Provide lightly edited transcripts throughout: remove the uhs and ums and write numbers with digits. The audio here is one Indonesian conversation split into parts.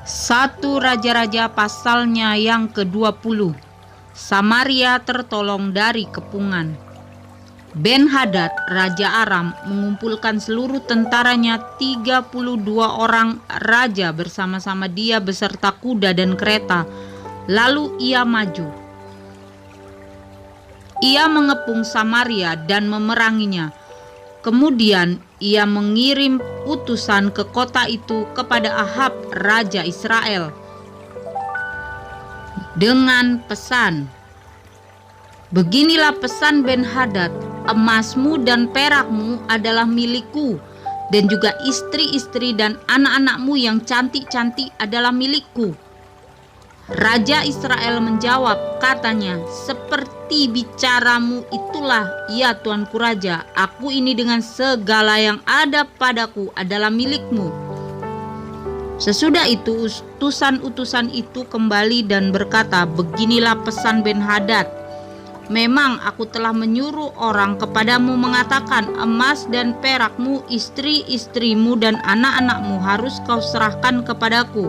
1 Raja-Raja pasalnya yang ke-20. Samaria tertolong dari kepungan. Ben-Hadad, Raja Aram, mengumpulkan seluruh tentaranya 32 orang raja bersama-sama dia beserta kuda dan kereta. Lalu ia maju. Ia mengepung Samaria dan memeranginya. Kemudian ia mengirim utusan ke kota itu kepada Ahab, Raja Israel, dengan pesan, "Beginilah pesan Ben-Hadad, emasmu dan perakmu adalah milikku, dan juga istri-istri dan anak-anakmu yang cantik-cantik adalah milikku." Raja Israel menjawab, katanya, "Seperti bicaramu itulah, ya tuanku raja. Aku ini dengan segala yang ada padaku adalah milikmu." Sesudah itu utusan-utusan itu kembali dan berkata, "Beginilah pesan Ben-Hadad. Memang aku telah menyuruh orang kepadamu mengatakan, emas dan perakmu, istri-istrimu dan anak-anakmu harus kau serahkan kepadaku.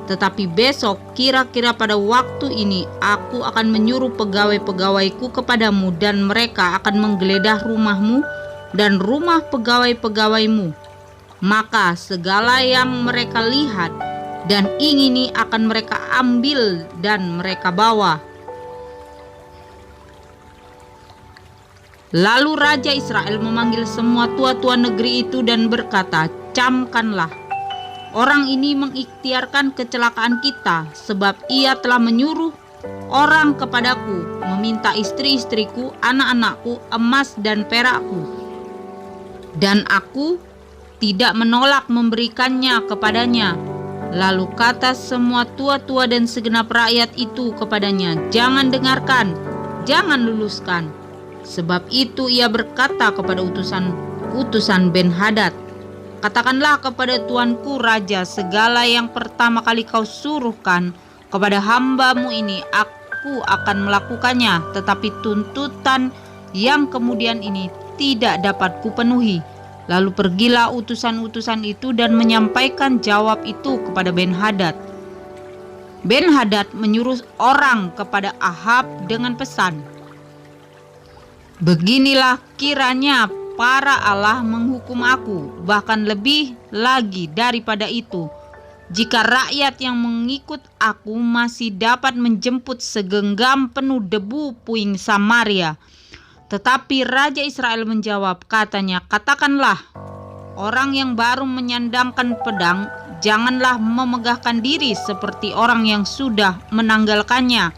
Tetapi besok kira-kira pada waktu ini aku akan menyuruh pegawai-pegawaiku kepadamu, dan mereka akan menggeledah rumahmu dan rumah pegawai-pegawaimu. Maka segala yang mereka lihat dan ingini akan mereka ambil dan mereka bawa." Lalu Raja Israel memanggil semua tua-tua negeri itu dan berkata, "Camkanlah. Orang ini mengikhtiarkan kecelakaan kita, sebab ia telah menyuruh orang kepadaku, meminta istri-istriku, anak-anakku, emas dan perakku. Dan aku tidak menolak memberikannya kepadanya." Lalu kata semua tua-tua dan segenap rakyat itu kepadanya, "Jangan dengarkan, jangan luluskan." Sebab itu ia berkata kepada utusan Ben-Hadad, "Katakanlah kepada tuanku raja, segala yang pertama kali kau suruhkan kepada hambamu ini, aku akan melakukannya. Tetapi tuntutan yang kemudian ini tidak dapat kupenuhi." Lalu pergilah utusan-utusan itu dan menyampaikan jawab itu kepada Ben-Hadad. Ben-Hadad menyuruh orang kepada Ahab dengan pesan, "Beginilah kiranya para Allah menghukum aku, bahkan lebih lagi daripada itu, jika rakyat yang mengikut aku masih dapat menjemput segenggam penuh debu puing Samaria." Tetapi Raja Israel menjawab, katanya, "Katakanlah, orang yang baru menyandangkan pedang, janganlah memegahkan diri seperti orang yang sudah menanggalkannya."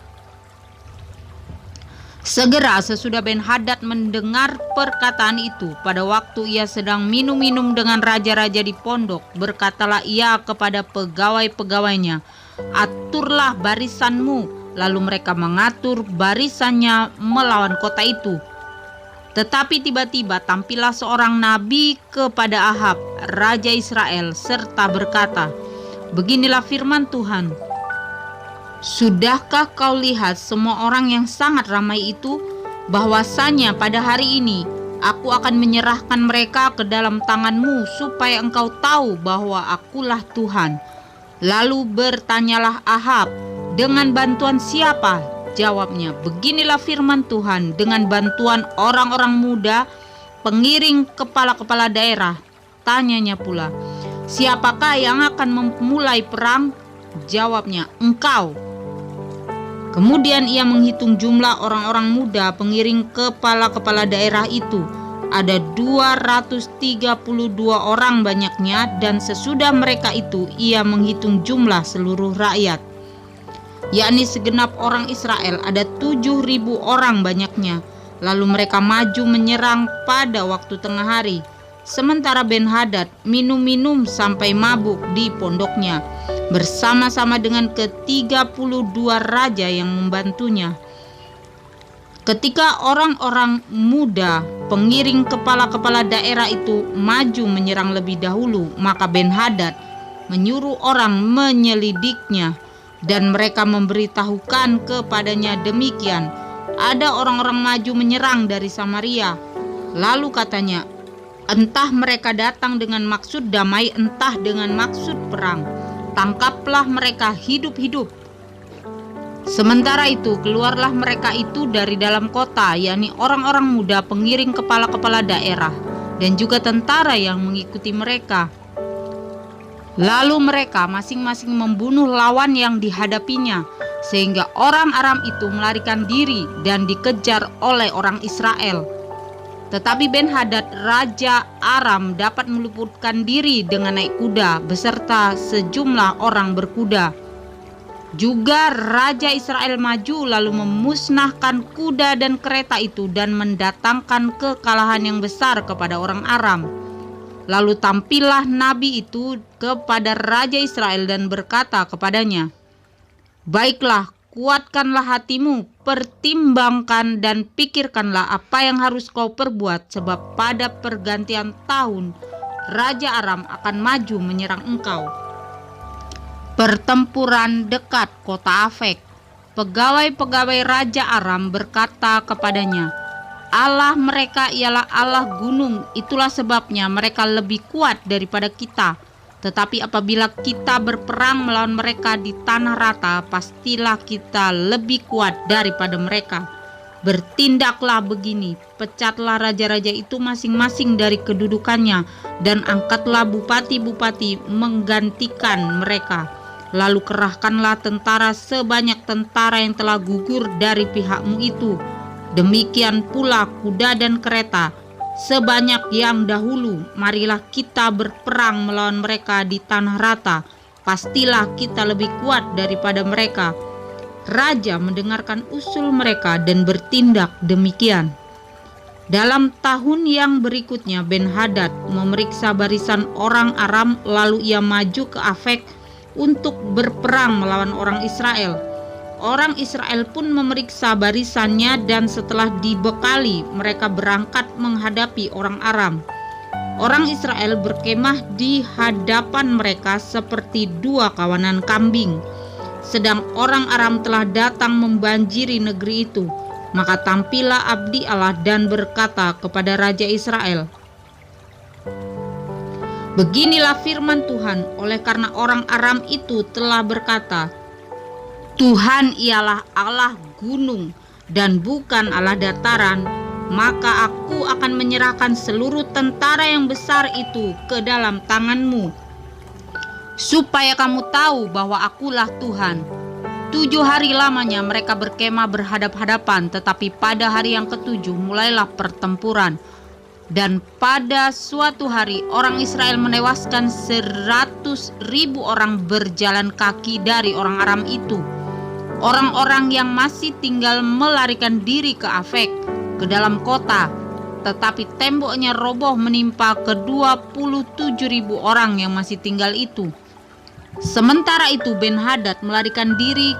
Segera sesudah Ben-Hadad mendengar perkataan itu, pada waktu ia sedang minum-minum dengan raja-raja di pondok, berkatalah ia kepada pegawai-pegawainya, "Aturlah barisanmu." Lalu mereka mengatur barisannya melawan kota itu. Tetapi tiba-tiba tampillah seorang nabi kepada Ahab, Raja Israel, serta berkata, "Beginilah firman Tuhan, sudahkah kau lihat semua orang yang sangat ramai itu? Bahwasanya pada hari ini aku akan menyerahkan mereka ke dalam tanganmu, supaya engkau tahu bahwa akulah Tuhan." Lalu bertanyalah Ahab, "Dengan bantuan siapa?" Jawabnya, "Beginilah firman Tuhan, dengan bantuan orang-orang muda, pengiring kepala-kepala daerah." Tanyanya pula, "Siapakah yang akan memulai perang?" Jawabnya, "Engkau." Kemudian ia menghitung jumlah orang-orang muda pengiring kepala-kepala daerah itu. Ada 232 orang banyaknya, dan sesudah mereka itu ia menghitung jumlah seluruh rakyat, yakni segenap orang Israel, ada 7.000 orang banyaknya. Lalu mereka maju menyerang pada waktu tengah hari, sementara Ben-Hadad minum-minum sampai mabuk di pondoknya, bersama-sama dengan ke-32 raja yang membantunya. Ketika orang-orang muda pengiring kepala-kepala daerah itu maju menyerang lebih dahulu, maka Ben-Hadad menyuruh orang menyelidiknya, dan mereka memberitahukan kepadanya demikian, "Ada orang-orang maju menyerang dari Samaria." Lalu katanya, Entah mereka datang dengan maksud damai, entah dengan maksud perang. Tangkaplah mereka hidup-hidup. Sementara itu keluarlah mereka itu dari dalam kota, yakni orang-orang muda, pengiring kepala-kepala daerah, dan juga tentara yang mengikuti mereka. Lalu mereka masing-masing membunuh lawan yang dihadapinya, sehingga orang Aram itu melarikan diri dan dikejar oleh orang Israel. Tetapi Ben-Hadad raja Aram dapat meluputkan diri dengan naik kuda beserta sejumlah orang berkuda. Juga Raja Israel maju lalu memusnahkan kuda dan kereta itu dan mendatangkan kekalahan yang besar kepada orang Aram. Lalu tampillah nabi itu kepada Raja Israel dan berkata kepadanya, "Baiklah, kuatkanlah hatimu, pertimbangkan dan pikirkanlah apa yang harus kau perbuat, sebab pada pergantian tahun Raja Aram akan maju menyerang engkau." Pertempuran dekat kota Afek. Pegawai-pegawai Raja Aram berkata kepadanya, "Allah mereka ialah Allah gunung, itulah sebabnya mereka lebih kuat daripada kita. Tetapi apabila kita berperang melawan mereka di tanah rata, pastilah kita lebih kuat daripada mereka. Bertindaklah begini, pecatlah raja-raja itu masing-masing dari kedudukannya, dan angkatlah bupati-bupati menggantikan mereka. Lalu kerahkanlah tentara sebanyak tentara yang telah gugur dari pihakmu itu. Demikian pula kuda dan kereta, sebanyak yang dahulu. Marilah kita berperang melawan mereka di tanah rata. Pastilah kita lebih kuat daripada mereka." Raja mendengarkan usul mereka dan bertindak demikian. Dalam tahun yang berikutnya Ben-Hadad memeriksa barisan orang Aram, lalu ia maju ke Afek untuk berperang melawan orang Israel. Orang Israel pun memeriksa barisannya, dan setelah dibekali mereka berangkat menghadapi orang Aram. Orang Israel berkemah di hadapan mereka seperti dua kawanan kambing. Sedang orang Aram telah datang membanjiri negeri itu. Maka tampillah abdi Allah dan berkata kepada Raja Israel, "Beginilah firman Tuhan, oleh karena orang Aram itu telah berkata, Tuhan ialah Allah gunung dan bukan Allah dataran, maka aku akan menyerahkan seluruh tentara yang besar itu ke dalam tanganmu, supaya kamu tahu bahwa akulah Tuhan." 7 hari lamanya mereka berkemah berhadap-hadapan, tetapi pada hari yang ke-7 mulailah pertempuran. Dan pada suatu hari orang Israel menewaskan 100.000 orang berjalan kaki dari orang Aram itu. Orang-orang yang masih tinggal melarikan diri ke Afek, ke dalam kota, tetapi temboknya roboh menimpa ke-27.000 orang yang masih tinggal itu. Sementara itu Ben-Hadad melarikan diri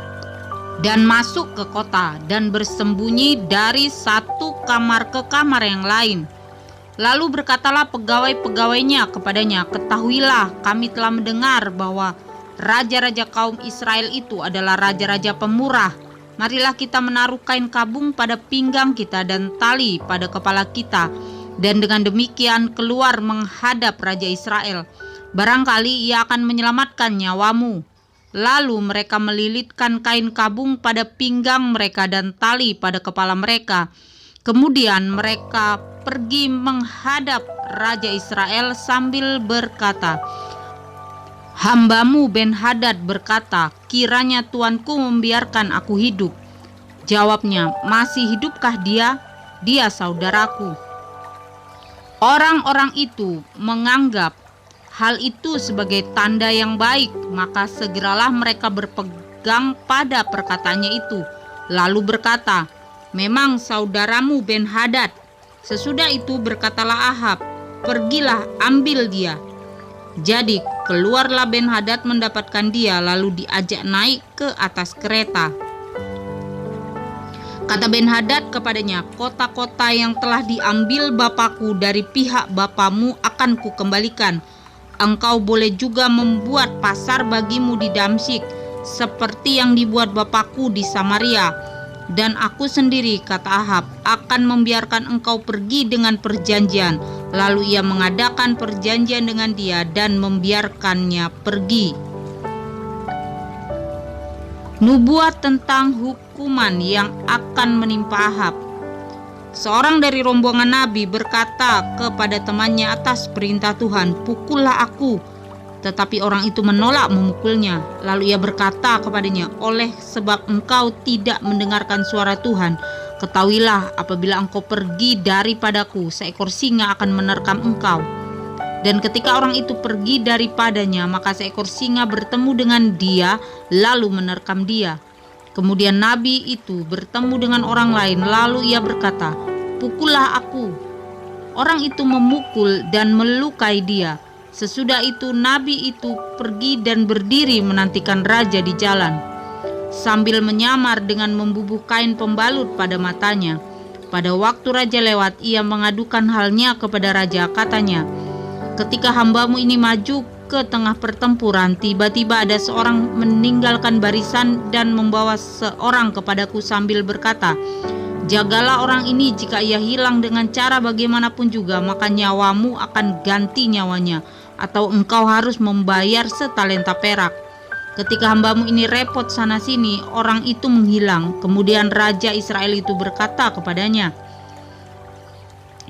dan masuk ke kota dan bersembunyi dari satu kamar ke kamar yang lain. Lalu berkatalah pegawai-pegawainya kepadanya, "Ketahuilah, kami telah mendengar bahwa raja-raja kaum Israel itu adalah raja-raja pemurah. Marilah kita menaruh kain kabung pada pinggang kita dan tali pada kepala kita, dan dengan demikian keluar menghadap Raja Israel. Barangkali ia akan menyelamatkan nyawamu." Lalu mereka melilitkan kain kabung pada pinggang mereka dan tali pada kepala mereka. Kemudian mereka pergi menghadap Raja Israel sambil berkata, "Hambamu Ben-Hadad berkata, kiranya tuanku membiarkan aku hidup." Jawabnya, "Masih hidupkah dia? Dia saudaraku." Orang-orang itu menganggap hal itu sebagai tanda yang baik, maka segeralah mereka berpegang pada perkataannya itu, lalu berkata, "Memang saudaramu Ben-Hadad." Sesudah itu berkatalah Ahab, "Pergilah, ambil dia." Jadi keluarlah Ben-Hadad mendapatkan dia, lalu diajak naik ke atas kereta. Kata Ben-Hadad kepadanya, "Kota-kota yang telah diambil bapakku dari pihak bapamu akan kukembalikan. Engkau boleh juga membuat pasar bagimu di Damsyik, seperti yang dibuat bapakku di Samaria. Dan aku sendiri," kata Ahab, "akan membiarkan engkau pergi dengan perjanjian, Lalu ia mengadakan perjanjian dengan dia dan membiarkannya pergi. Nubuat tentang hukuman yang akan menimpa Ahab. Seorang dari rombongan nabi berkata kepada temannya atas perintah Tuhan, "Pukullah aku." Tetapi orang itu menolak memukulnya. Lalu ia berkata kepadanya, "Oleh sebab engkau tidak mendengarkan suara Tuhan, ketahuilah apabila engkau pergi daripadaku, seekor singa akan menerkam engkau." Dan ketika orang itu pergi daripadanya, maka seekor singa bertemu dengan dia, lalu menerkam dia. Kemudian nabi itu bertemu dengan orang lain, lalu ia berkata, "Pukullah aku." Orang itu memukul dan melukai dia. Sesudah itu nabi itu pergi dan berdiri menantikan raja di jalan, sambil menyamar dengan membubuh kain pembalut pada matanya. Pada waktu raja lewat, ia mengadukan halnya kepada raja. Katanya, "Ketika hambamu ini maju ke tengah pertempuran, tiba-tiba ada seorang meninggalkan barisan dan membawa seorang kepadaku sambil berkata, 'Jagalah orang ini, jika ia hilang dengan cara bagaimanapun juga, maka nyawamu akan ganti nyawanya, atau engkau harus membayar setalenta perak.' Ketika hambamu ini repot sana-sini, orang itu menghilang. Kemudian Raja Israel itu berkata kepadanya,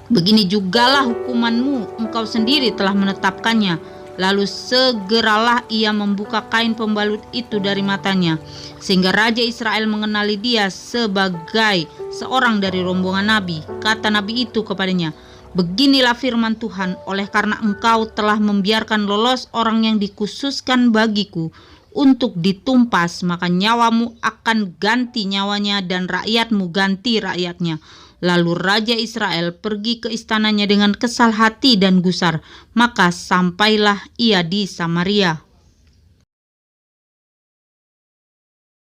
'Begini jugalah hukumanmu, engkau sendiri telah menetapkannya.' Lalu segeralah ia membuka kain pembalut itu dari matanya, sehingga Raja Israel mengenali dia sebagai seorang dari rombongan nabi. Kata nabi itu kepadanya, 'Beginilah firman Tuhan, oleh karena engkau telah membiarkan lolos orang yang dikhususkan bagiku untuk ditumpas, maka nyawamu akan ganti nyawanya dan rakyatmu ganti rakyatnya.' Lalu Raja Israel pergi ke istananya dengan kesal hati dan gusar, maka sampailah ia di Samaria.